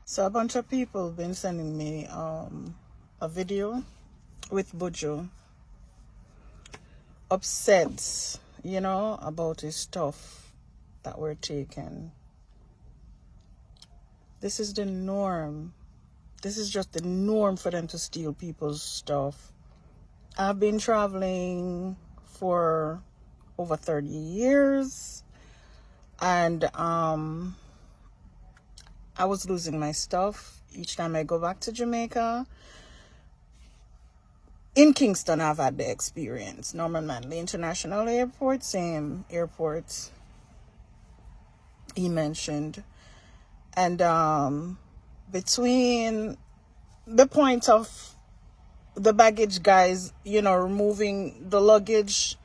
So a bunch of people have been sending me a video with Buju upset, about his stuff that we're taking. This is the norm. This is just the norm for them to steal people's stuff. I've been traveling for over 30 years and I was losing my stuff each time I go back to Jamaica. In Kingston, I've had the experience. Norman Manley International Airport, same airport he mentioned. And between the point of the baggage guys, removing the luggage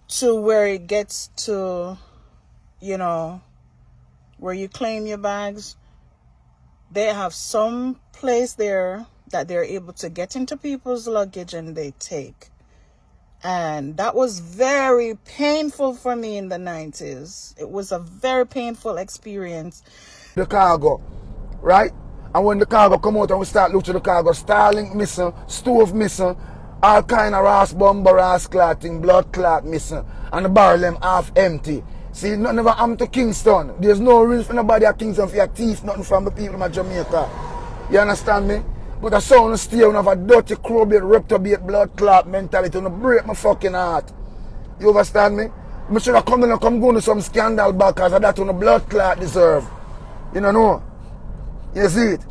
to where it gets to, where you claim your bags, they have some place there that they're able to get into people's luggage and they take. And that was very painful for me in the 90s. It was a very painful experience. The cargo, right? And when the cargo come out and we start looking at the cargo, Starlink missing, stove missing, all kind of ras bomber, ras clotting, blood clot missing, and the barrel them half empty. See, nothing never happened to Kingston. There's no reason for nobody at Kingston for your thief, nothing from the people of Jamaica. You understand me? But I saw on stay on have a dirty, crowbait, reptobate, blood clot mentality to break my fucking heart. You understand me? I should have come in and come go to some scandal back because that's what the blood clot deserve. You know? You see it?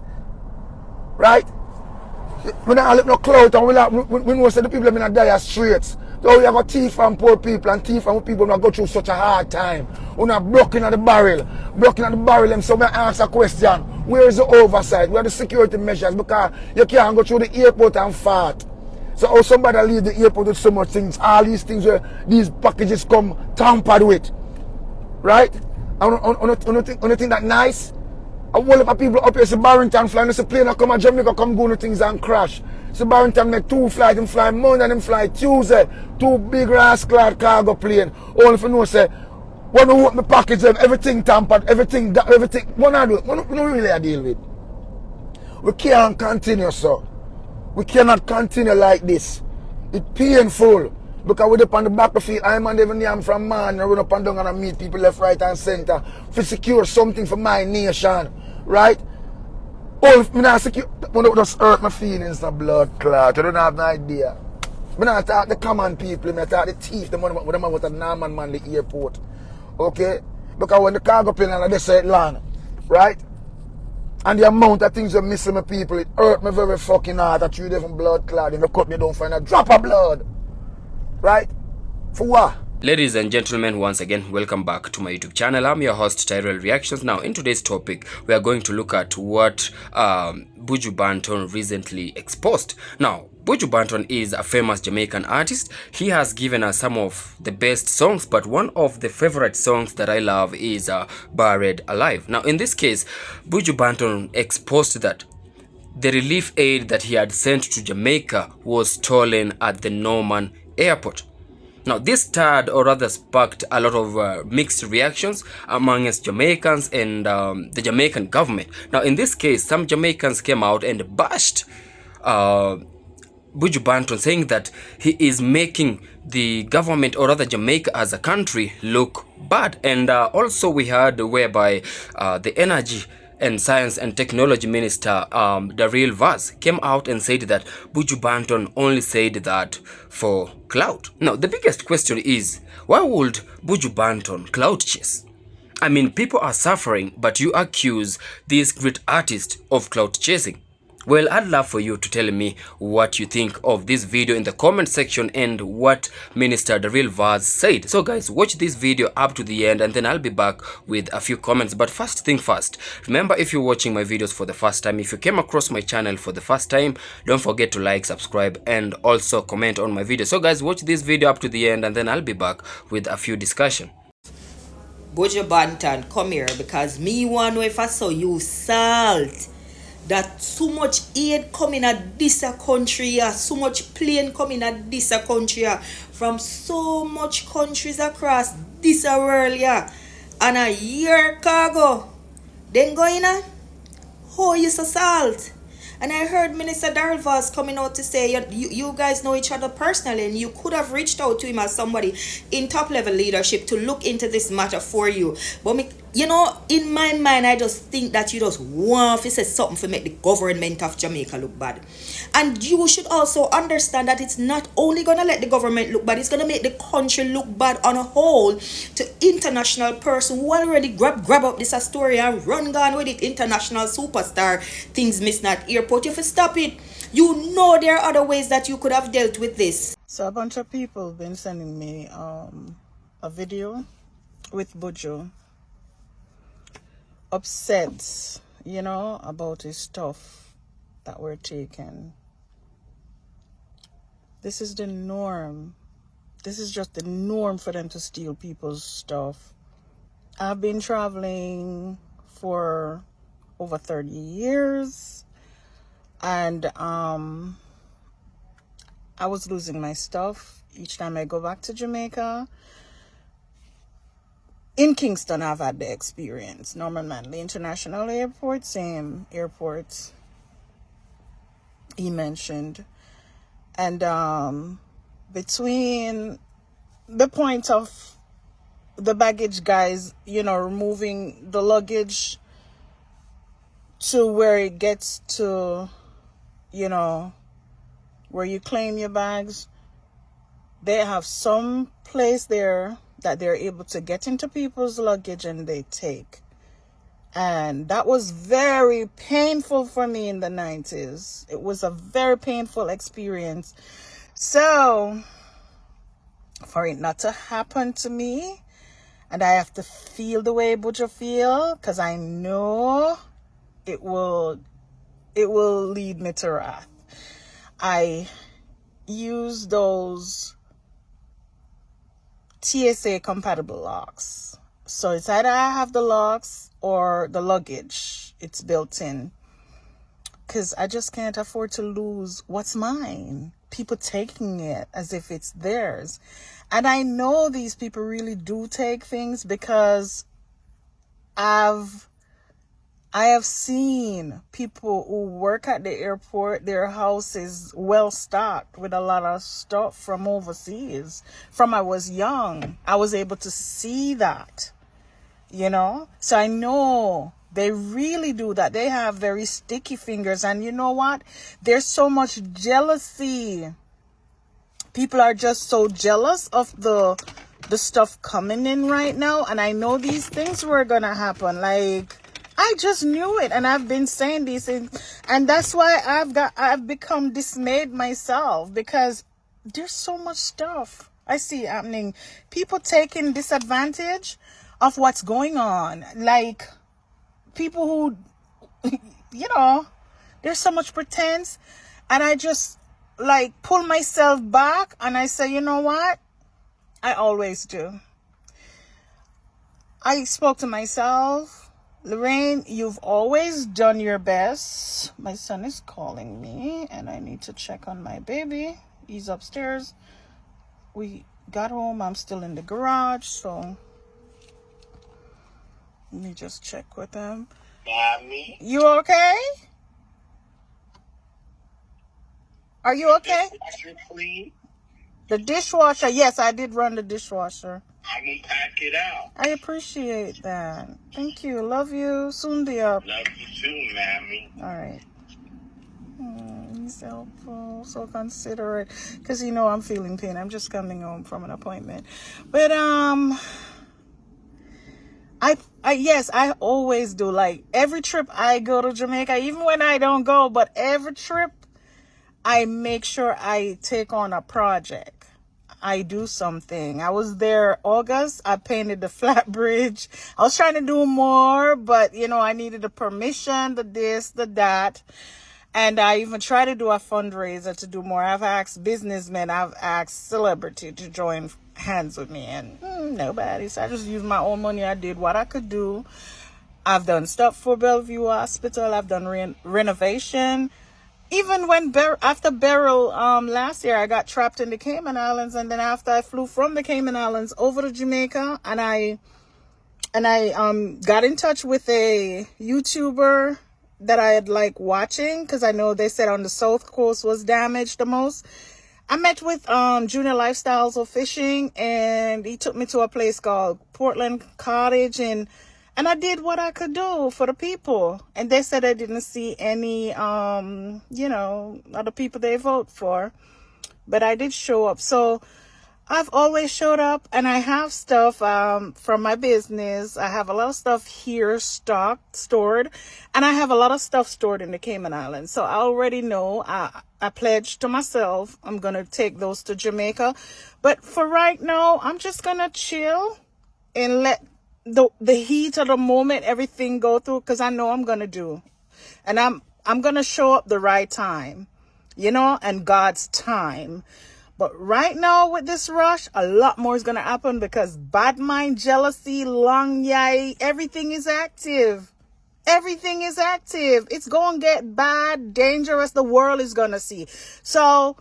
Right? We don't have no clout and we know that the people have been dire streets. So we have a thief and poor people and thief and people who go through such a hard time. Who are broken at the barrel. Broken at the barrel, them so we ask a question. Where is the oversight? Where are the security measures? Because you can't go through the airport and fart. So how somebody leave the airport with so much things, all these things where these packages come tampered with. Right? And you think that nice? A whole lot of people up here, Banton flying, the plane that come to Jamaica, come go to things and crash. Banton make 2 flights, them fly Monday, them fly Tuesday. 2 big rascal cargo plane. Only for no say, when we open the package, them, everything tampered, everything. What I do? What we really deal with? We can't continue, sir. We cannot continue like this. It's painful. Because we're up on the battlefield, I'm on even I'm from man, I run up and down and I meet people left, right, and center to secure something for my nation, right? All if me not secure, when it just hurt my feelings, the blood clot, I don't have no idea. I not talk the common people, I talk the thief, the one with the Norman Manley Airport, okay? Because when the cargo plane and they say it land, right? And the amount of things you're missing my people, it hurt me very fucking hard that you different blood clot, and you cut me don't find a drop of blood. Right? For what? Ladies and gentlemen, once again, welcome back to my YouTube channel. I'm your host, Daryl Reactions. Now, in today's topic, we are going to look at what Buju Banton recently exposed. Now, Buju Banton is a famous Jamaican artist. He has given us some of the best songs, but one of the favorite songs that I love is Buried Alive. Now, in this case, Buju Banton exposed that the relief aid that he had sent to Jamaica was stolen at the Norman Airport. Now, this stirred or rather sparked a lot of mixed reactions amongst Jamaicans and the Jamaican government. Now, in this case, some Jamaicans came out and bashed Buju Banton, saying that he is making the government or rather Jamaica as a country look bad. And also we heard whereby the energy and Science and Technology Minister Daryl came out and said that Buju Banton only said that for clout. Now, the biggest question is, why would Buju Banton clout chase? I mean, people are suffering, but you accuse this great artist of clout chasing. Well, I'd love for you to tell me what you think of this video in the comment section and what Minister Daryl said. So guys, watch this video up to the end and then I'll be back with a few comments. But first thing first, remember, if you're watching my videos for the first time, if you came across my channel for the first time, don't forget to like, subscribe, and also comment on my video. So guys, watch this video up to the end and then I'll be back with a few discussion. Buju Banton, come here, because me want to know if I saw you salt. That so much aid coming at this country, so much plane coming at this country from so much countries across this world, and a year cargo then going Oh, you so salt. And I heard Minister Daryl was coming out to say you guys know each other personally, and you could have reached out to him as somebody in top level leadership to look into this matter for you. But me, you know, in my mind, I just think that you just want to say something to make the government of Jamaica look bad. And you should also understand that it's not only going to let the government look bad, it's going to make the country look bad on a whole to international person who already grab up this story and run gone with it. International superstar things miss not airport. If you stop it, you know there are other ways that you could have dealt with this. So a bunch of people been sending me a video with Buju upset, you know, about his stuff that were taken. This is the norm. This is just the norm for them to steal people's stuff. I've been traveling for over 30 years, and I was losing my stuff each time I go back to Jamaica. In Kingston, I've had the experience. Norman Manley International Airport, same airport he mentioned. And between the point of the baggage guys, you know, removing the luggage to where it gets to, you know, where you claim your bags, they have some place there that they're able to get into people's luggage and they take. And that was very painful for me in the 90s. It was a very painful experience. So, for it not to happen to me, and I have to feel the way Buju feel, because I know it will lead me to wrath. I use those TSA compatible locks. So it's either I have the locks or the luggage. It's built in. Because I just can't afford to lose what's mine. People taking it as if it's theirs. And I know these people really do take things, because I have seen people who work at the airport, their house is well stocked with a lot of stuff from overseas. From I was young, I was able to see that, you know. So I know they really do that. They have very sticky fingers. And you know what? There's so much jealousy. People are just so jealous of the stuff coming in right now. And I know these things were going to happen. Like, I just knew it, and I've been saying these things, and that's why I've become dismayed myself, because there's so much stuff I see happening. People taking disadvantage of what's going on. Like, people who, you know, there's so much pretense, and I just like pull myself back and I say, you know what? I always do. I spoke to myself. Lorraine, you've always done your best. My son is calling me and I need to check on my baby. He's upstairs. We got home. I'm still in the garage, so let me just check with him. Mommy? You okay? Are you okay? Dishwasher clean? The dishwasher, yes, I did run the dishwasher. I'm gonna pack it out. I appreciate that. Thank you. Love you. Soon be up. Love you too, Mammy. All right. He's helpful, so considerate. Because you know I'm feeling pain. I'm just coming home from an appointment. But yes, I always do. Like, every trip I go to Jamaica, even when I don't go, but every trip I make sure I take on a project. I do something. I was there August. I painted the flat bridge. I was trying to do more, but you know, I needed the permission, the this, the that. And I even tried to do a fundraiser to do more. I've asked businessmen, I've asked celebrity to join hands with me, and nobody. So I just used my own money. I did what I could do. I've done stuff for Bellevue Hospital. I've done renovation. Even when after Daryl last year, I got trapped in the Cayman Islands, and then after I flew from the Cayman Islands over to Jamaica, and I got in touch with a YouTuber that I had like watching, because I know they said on the South Coast was damaged the most. I met with Junior Lifestyles of Fishing, and he took me to a place called Portland Cottage, and I did what I could do for the people. And they said I didn't see any, you know, other people they vote for, but I did show up. So I've always showed up, and I have stuff from my business. I have a lot of stuff here stored, and I have a lot of stuff stored in the Cayman Islands. So I already know I pledged to myself I'm going to take those to Jamaica. But for right now, I'm just going to chill and let the heat of the moment, everything go through, because I know I'm going to do. And I'm going to show up the right time, you know, and God's time. But right now with this rush, a lot more is going to happen, because bad mind, jealousy, long yai, everything is active. Everything is active. It's going to get bad, dangerous. The world is going to see. So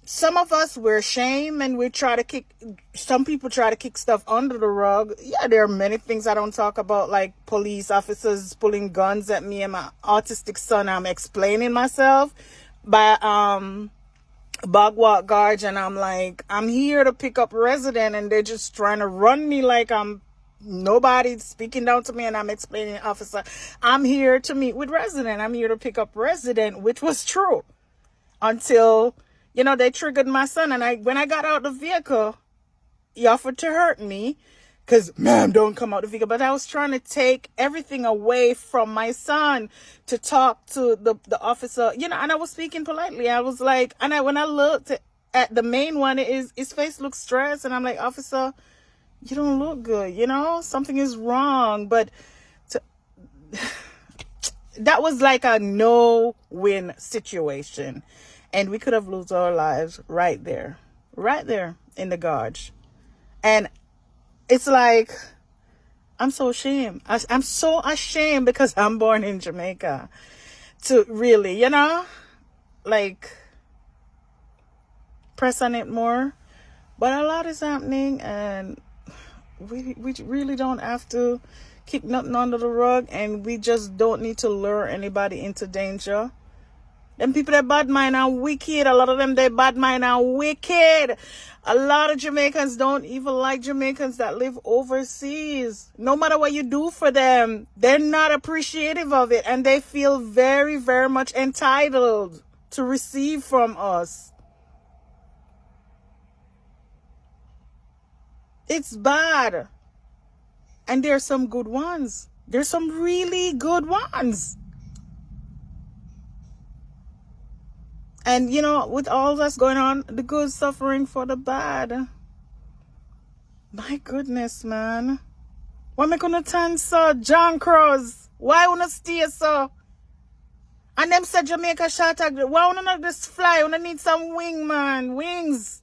some of us, we're ashamed, and some people try to kick stuff under the rug. Yeah, there are many things I don't talk about, like police officers pulling guns at me and my autistic son. I'm explaining myself by, Bogwalk Guards, and I'm like, I'm here to pick up resident, and they're just trying to run me like I'm nobody speaking down to me, and I'm explaining, officer, I'm here to meet with resident. I'm here to pick up resident, which was true until, you know, they triggered my son. And when I got out the vehicle, he offered to hurt me, because, ma'am, don't come out the vehicle. But I was trying to take everything away from my son to talk to the officer, you know, and I was speaking politely. I was like, when I looked at the main one, his face looked stressed. And I'm like, officer, you don't look good, you know, something is wrong. But that was like a no-win situation. And we could have lost our lives right there in the gorge. And it's like, I'm so ashamed. I'm so ashamed, because I'm born in Jamaica, to really, you know, like, press on it more. But a lot is happening, and we really don't have to keep nothing under the rug, and we just don't need to lure anybody into danger. Them people that bad mind are wicked. A lot of them, they bad mind are wicked. A lot of Jamaicans don't even like Jamaicans that live overseas. No matter what you do for them, they're not appreciative of it. And they feel very, very much entitled to receive from us. It's bad. And there's some good ones. There's some really good ones. And, you know, with all that's going on, the good suffering for the bad. My goodness, man. Why am I going to turn so? John Cross. Why wanna stay so? And them said Jamaica shot at. Why wanna not just fly? Wanna need some wing, man. Wings.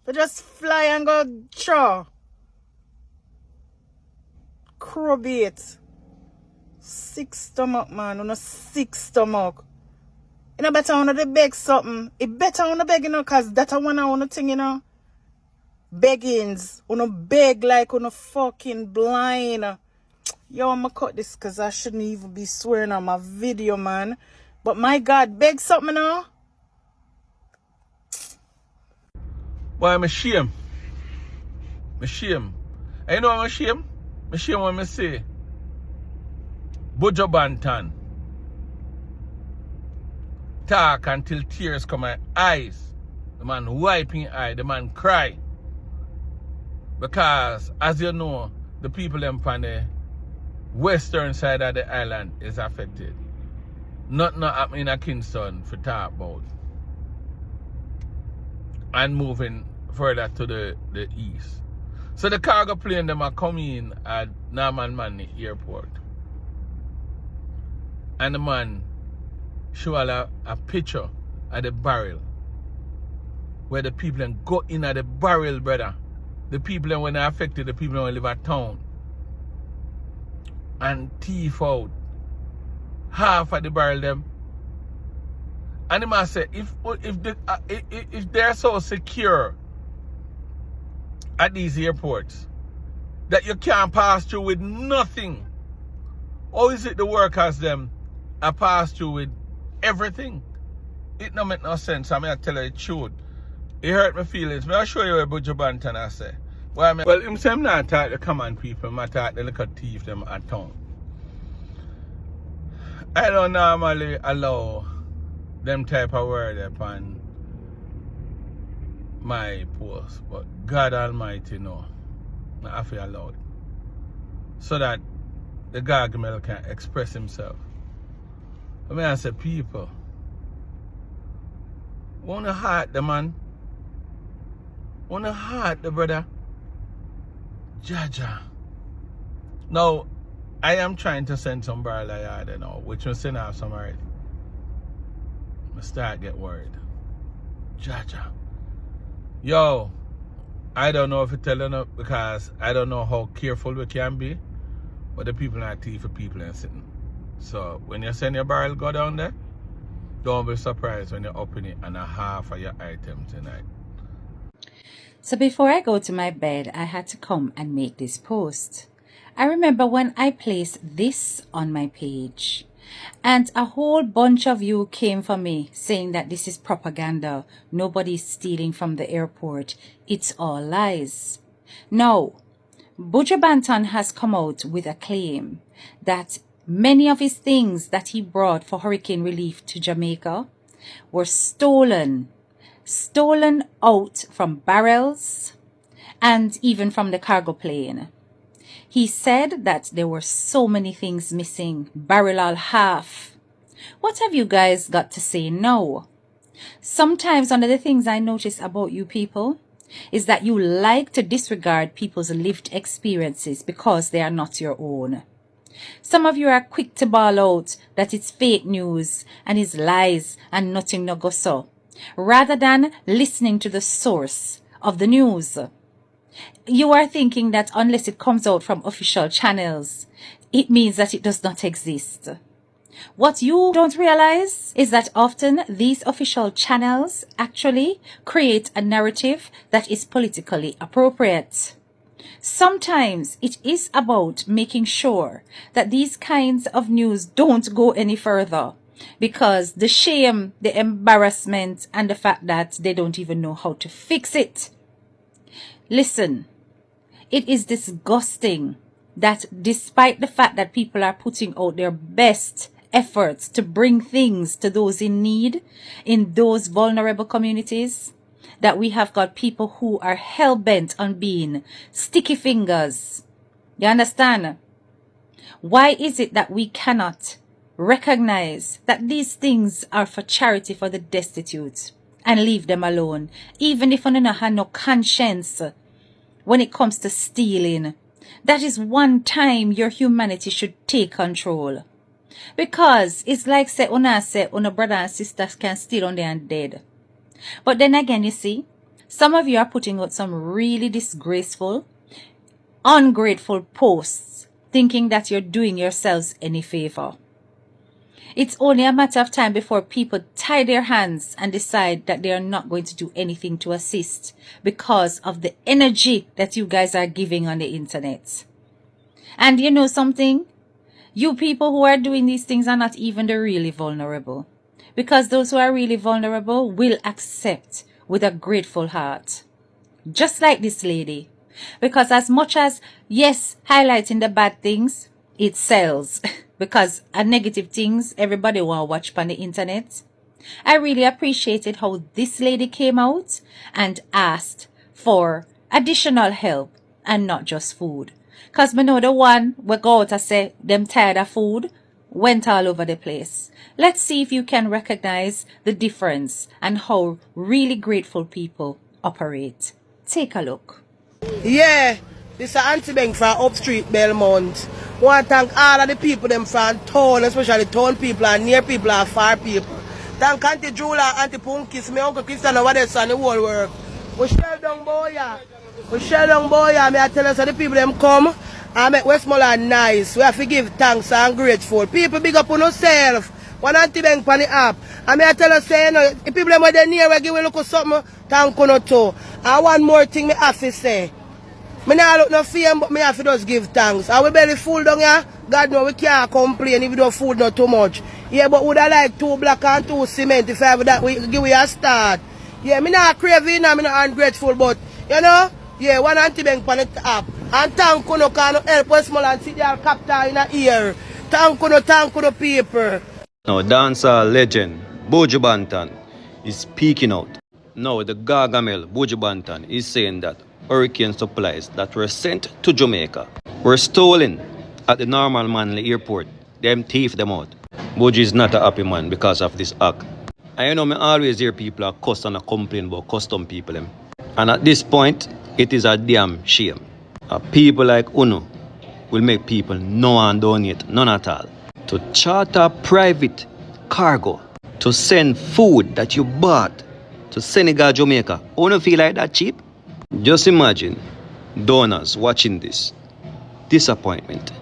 They just fly and go throw. Crow bait. Sick stomach, man. On a sick stomach. You know, better on the beg something. It better on the beg, you know, because that's one I want to thing, you know. Beggings. On a beg like on a fucking blind. Yo, I'm going to cut this because I shouldn't even be swearing on my video, man. But my God, beg something, you know. Why I'm ashamed. I'm ashamed. And you know I'm ashamed? I'm ashamed when I say Buju Banton talk until tears come my eyes. The man wiping eye, the man cry. Because as you know, the people on the western side of the island is affected. Nothing happening in Kingston for talk about. And moving further to the east. So the cargo plane them are coming at Norman Manley Airport. And the man show a picture of the barrel. Where the people go in at the barrel, brother. The people when they're affected, the people when live at town. And thief out half of the barrel them. And the man say, if they're so secure at these airports that you can't pass through with nothing, how is it the workers them I passed through with everything. It don't make no sense. I mean, I tell you the truth. It hurt my feelings. May I show you a Buju Banton I say. Well, him say I'm not talk the common people, I talk the little thief them at town. I don't normally allow them type of word upon my post, but God Almighty know. I feel allowed. So that the gargamel can express himself. I mean, I say, people, wanna heart the man, wanna heart the brother, Jaja. Now, I am trying to send some barrel of yard, you know, which will send out some already. I start get worried. Jaja. Yo, I don't know if it's telling up because I don't know how careful we can be, but the people are thief for people and sitting. So when you send your barrel go down there, don't be surprised when you open it and a half of your items tonight. So before I go to my bed, I had to come and make this post. I remember when I placed this on my page, and a whole bunch of you came for me saying that this is propaganda. Nobody's stealing from the airport. It's all lies. No, Buju Banton has come out with a claim that many of his things that he brought for hurricane relief to Jamaica were stolen out from barrels and even from the cargo plane. He said that there were so many things missing, barrel all half. What have you guys got to say now? Sometimes one of the things I notice about you people is that you like to disregard people's lived experiences because they are not your own. Some of you are quick to bawl out that it's fake news and it's lies and nothing no go so, rather than listening to the source of the news. You are thinking that unless it comes out from official channels, it means that it does not exist. What you don't realize is that often these official channels actually create a narrative that is politically appropriate. Sometimes it is about making sure that these kinds of news don't go any further because the shame, the embarrassment, and the fact that they don't even know how to fix it. Listen, it is disgusting that despite the fact that people are putting out their best efforts to bring things to those in need in those vulnerable communities, that we have got people who are hell-bent on being sticky fingers. You understand? Why is it that we cannot recognize that these things are for charity for the destitute and leave them alone, even if one have no conscience when it comes to stealing? That is one time your humanity should take control. Because it's like say una brother and sisters can steal on there and dead. But then again, you see, some of you are putting out some really disgraceful, ungrateful posts, thinking that you're doing yourselves any favor. It's only a matter of time before people tie their hands and decide that they are not going to do anything to assist because of the energy that you guys are giving on the internet. And you know something? You people who are doing these things are not even the really vulnerable. Because those who are really vulnerable will accept with a grateful heart. Just like this lady. Because as much as, yes, highlighting the bad things, it sells. Because negative things, everybody want to watch on the internet. I really appreciated how this lady came out and asked for additional help and not just food. Because me know the one we go out and say them tired of food went all over the place. Let's see if you can recognize the difference and how really grateful people operate. Take a look. Yeah, this is Auntie Beng from Upstreet Belmont. I want to thank all of the people them from town, especially town people and near people and far people. Thank Auntie Jula, Auntie Punkis, my Uncle Christian and what else on the whole work. We shell down boya. We shell down boya. I tell us that the people them come and make Westmoreland nice. We have to give thanks and grateful. People big up on yourself. One Auntie Beng on the app. I tell us say, you know, the people them are near, we give a look at something, thank you too. And one more thing I have to say. Me not look no fame, but me have to just give thanks. And we belly full down here. God know we can't complain if we don't food not too much. Yeah, but would I like 2 black and 2 cement if I have that we give we a start. Yeah, me not craving and me not ungrateful, but you know, yeah, one anti-bank on the top. And thank you no can help us small and sit there capital in the ear. Thank you people. Now, dancer legend Buju Banton is speaking out. Now, the Gargamel Buju Banton is saying that hurricane supplies that were sent to Jamaica were stolen at the Normal Manley airport. Them thief them out. Buju is not a happy man because of this act. And you know, me always hear people are cuss and complain about custom people. Them. And at this point, it is a damn shame. People like Uno will make people no and donate, none at all. To charter private cargo, to send food that you bought to Senegal, Jamaica. Uno feel like that cheap? Just imagine donors watching this. Disappointed.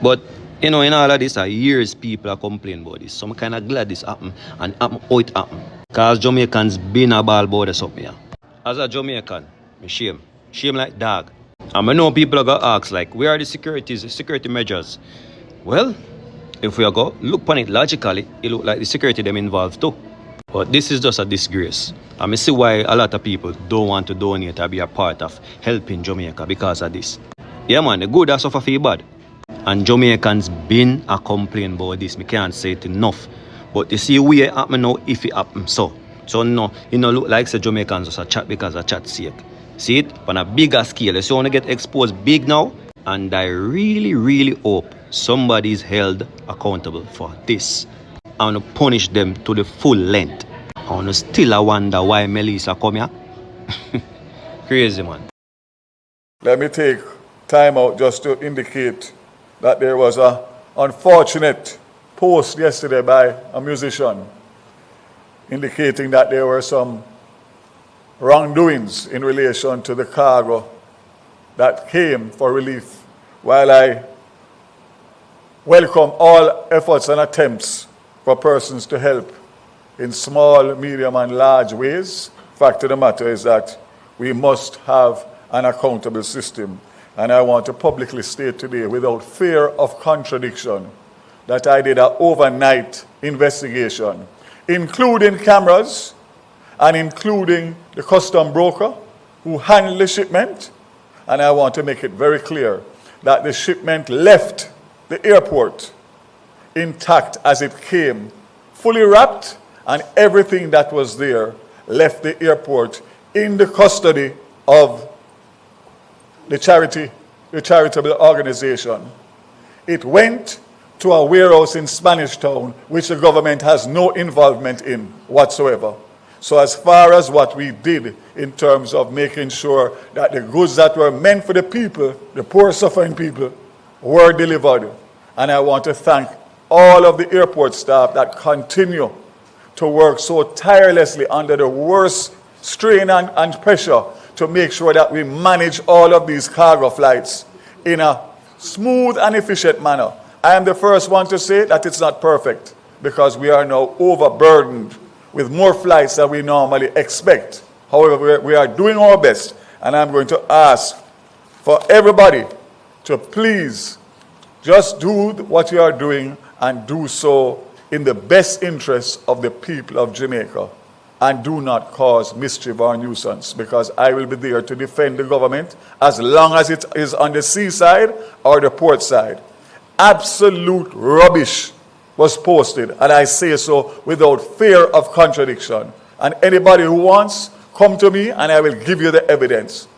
But, you know, in all of this, years people are complaining about this. So I'm kind of glad this happened and happen how it happened. Because Jamaicans been a ball about this up here. As a Jamaican, me shame. Shame like dog. And I know people are going to ask, like, where are the security measures? Well, if we go look upon it logically, it look like the security them involved too. But this is just a disgrace. And I see why a lot of people don't want to donate or be a part of helping Jamaica because of this. Yeah, man, the good has suffer feel bad. And Jamaicans been a complain about this. Me can't say it enough. But you see where it happen now if it happen so. So no, you know, look like the Jamaicans just a chat because of chat's sake. See it on a bigger scale. You see want to get exposed big now. And I really hope somebody is held accountable for this. I want to punish them to the full length. I want to still wonder why Melissa come here. Crazy, man. Let me take time out just to indicate that there was an unfortunate post yesterday by a musician indicating that there were some wrongdoings in relation to the cargo that came for relief. While I welcome all efforts and attempts for persons to help in small, medium, and large ways, fact of the matter is that we must have an accountable system. And I want to publicly state today, without fear of contradiction, that I did an overnight investigation, including cameras and including the custom broker who handled the shipment. And I want to make it very clear that the shipment left the airport intact as it came, fully wrapped, and everything that was there left the airport in the custody of the charitable organization. It went to a warehouse in Spanish Town, which the government has no involvement in whatsoever. So as far as what we did in terms of making sure that the goods that were meant for the people, the poor suffering people, were delivered. And I want to thank all of the airport staff that continue to work so tirelessly under the worst strain and pressure to make sure that we manage all of these cargo flights in a smooth and efficient manner. I am the first one to say that it's not perfect because we are now overburdened with more flights than we normally expect. However, we are doing our best, and I'm going to ask for everybody to please just do what you are doing and do so in the best interest of the people of Jamaica, and do not cause mischief or nuisance, because I will be there to defend the government as long as it is on the seaside or the port side. Absolute rubbish was posted, and I say so without fear of contradiction. And anybody who wants, come to me and I will give you the evidence.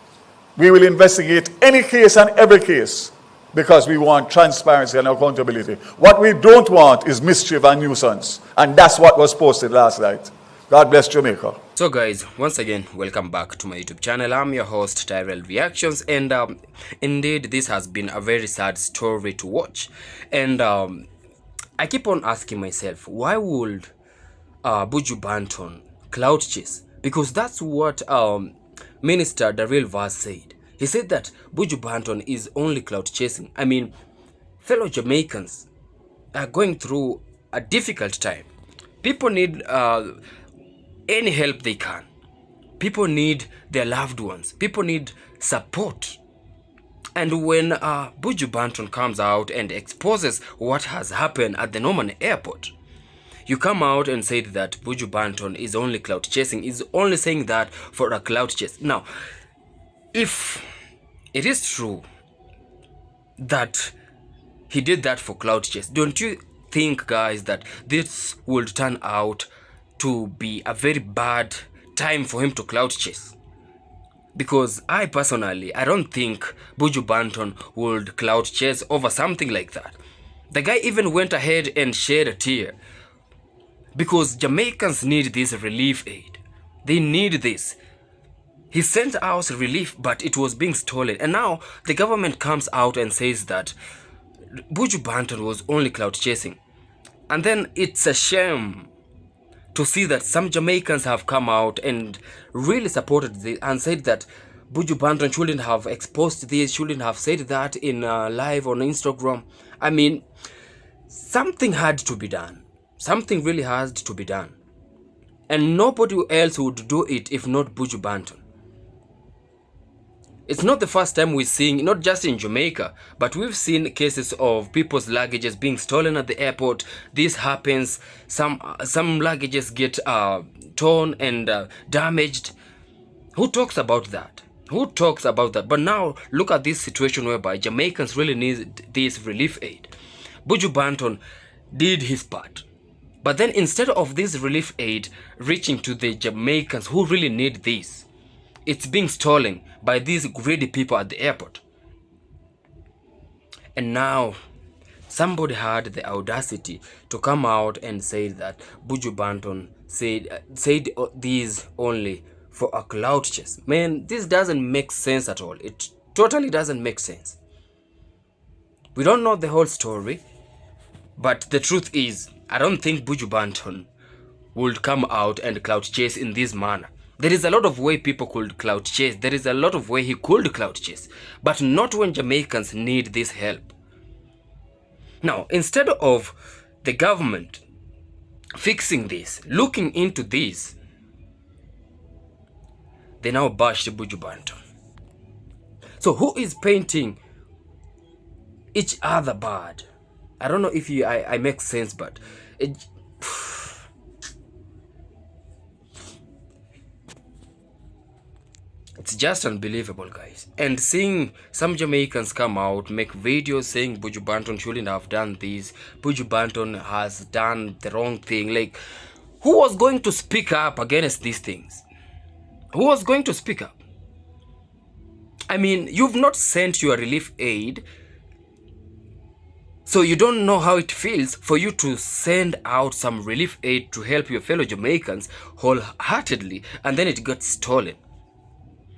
We will investigate any case and every case because we want transparency and accountability. What we don't want is mischief and nuisance, and that's what was posted last night. God bless Jamaica. So guys, once again, welcome back to my YouTube channel. I'm your host, Daryl Reactions, and indeed this has been a very sad story to watch. And I keep on asking myself, why would Buju Banton cloud chase? Because that's what Minister Daryl said. He said that Buju Banton is only cloud chasing. I mean, fellow Jamaicans are going through a difficult time. People need any help they can. People need their loved ones. People need support. And when Buju Banton comes out and exposes what has happened at the Norman airport, you come out and say that Buju Banton is only clout chasing, is only saying that for a clout chase. Now, if it is true that he did that for clout chase, don't you think, guys, that this would turn out to be a very bad time for him to clout chase? Because I personally, I don't think Buju Banton would clout chase over something like that. The guy even went ahead and shed a tear. Because Jamaicans need this relief aid. They need this. He sent out relief, but it was being stolen. And now the government comes out and says that Buju Banton was only clout chasing. And then it's a shame to see that some Jamaicans have come out and really supported this and said that Buju Banton shouldn't have exposed this, shouldn't have said that in live on Instagram. I mean, something had to be done. Something really has to be done. And nobody else would do it if not Buju Banton. It's not the first time we're seeing, not just in Jamaica, but we've seen cases of people's luggages being stolen at the airport. This happens. Some luggages get torn and damaged. Who talks about that? Who talks about that? But now look at this situation whereby Jamaicans really need this relief aid. Buju Banton did his part. But then instead of this relief aid reaching to the Jamaicans who really need this, it's being stolen by these greedy people at the airport. And now somebody had the audacity to come out and say that Buju Banton said these only for a clout chase. Man, this doesn't make sense at all. It totally doesn't make sense. We don't know the whole story, but the truth is, I don't think Buju Banton would come out and clout chase in this manner. There is a lot of way people could clout chase. There is a lot of way he could clout chase. But not when Jamaicans need this help. Now, instead of the government fixing this, looking into this, they now bash the Buju Banton. So who is painting each other bad? I don't know if I make sense, but it's just unbelievable, guys. And seeing some Jamaicans come out, make videos saying Buju Banton shouldn't have done this, Buju Banton has done the wrong thing. Like, who was going to speak up against these things? Who was going to speak up? I mean, you've not sent your relief aid, so you don't know how it feels for you to send out some relief aid to help your fellow Jamaicans wholeheartedly, and then it got stolen.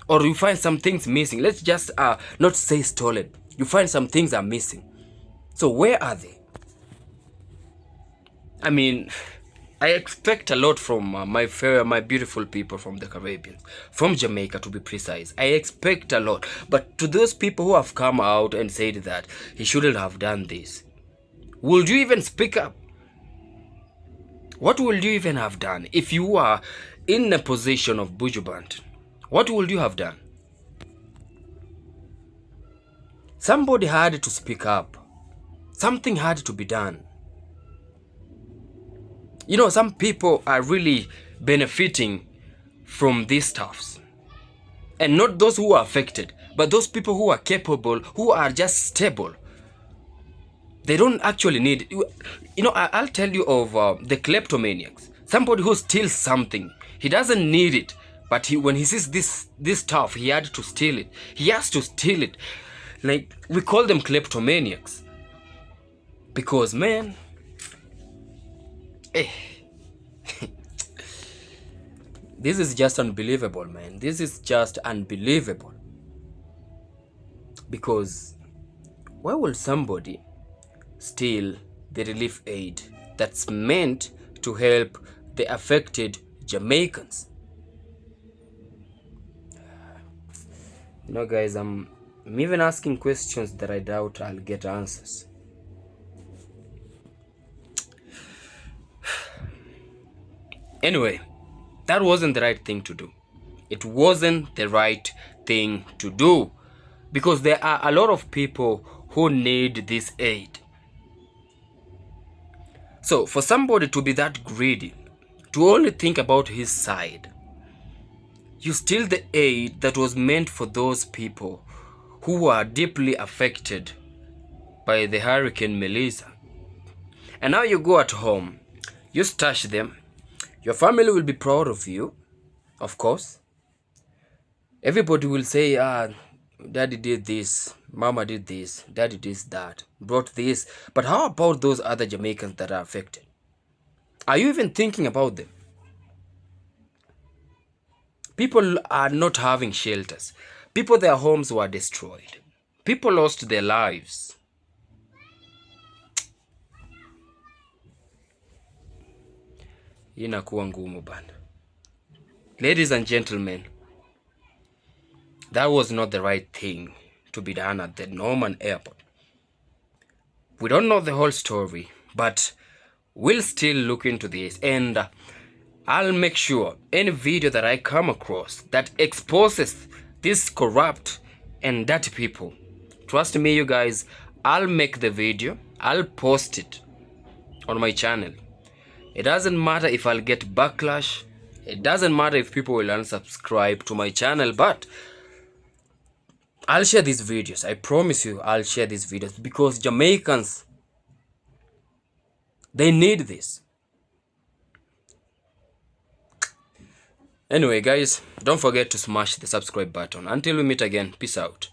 Or you find some things missing. Let's just not say stolen. You find some things are missing. So where are they? I mean, I expect a lot from my beautiful people from the Caribbean, from Jamaica to be precise. I expect a lot. But to those people who have come out and said that he shouldn't have done this, would you even speak up? What would you even have done if you were in the position of Buju Banton? What would you have done? Somebody had to speak up. Something had to be done. You know, some people are really benefiting from these stuffs. And not those who are affected, but those people who are capable, who are just stable. They don't actually need... You know, I'll tell you of the kleptomaniacs. Somebody who steals something. He doesn't need it. But when he sees this stuff, he had to steal it. He has to steal it. Like, we call them kleptomaniacs. Because, man... This is just unbelievable, man. This is just unbelievable. Because why will somebody steal the relief aid that's meant to help the affected Jamaicans? You know, guys, I'm even asking questions that I doubt I'll get answers. Anyway, that wasn't the right thing to do. It wasn't the right thing to do, because there are a lot of people who need this aid. So for somebody to be that greedy, to only think about his side, you steal the aid that was meant for those people who were deeply affected by the Hurricane Melissa. And now you go at home, you stash them. Your family will be proud of you, of course. Everybody will say, daddy did this, mama did this, daddy did that, brought this. But how about those other Jamaicans that are affected? Are you even thinking about them? People are not having shelters. People, their homes were destroyed. People lost their lives. Inakuwa ngumu bana. Ladies and gentlemen, that was not the right thing to be done at the Norman airport. We don't know the whole story, but we'll still look into this, and I'll make sure any video that I come across that exposes these corrupt and dirty people, trust me you guys, I'll make the video, I'll post it on my channel. It doesn't matter if I'll get backlash, it doesn't matter if people will unsubscribe to my channel, but I'll share these videos. I promise you I'll share these videos, because Jamaicans, they need this. Anyway guys, don't forget to smash the subscribe button. Until we meet again, peace out.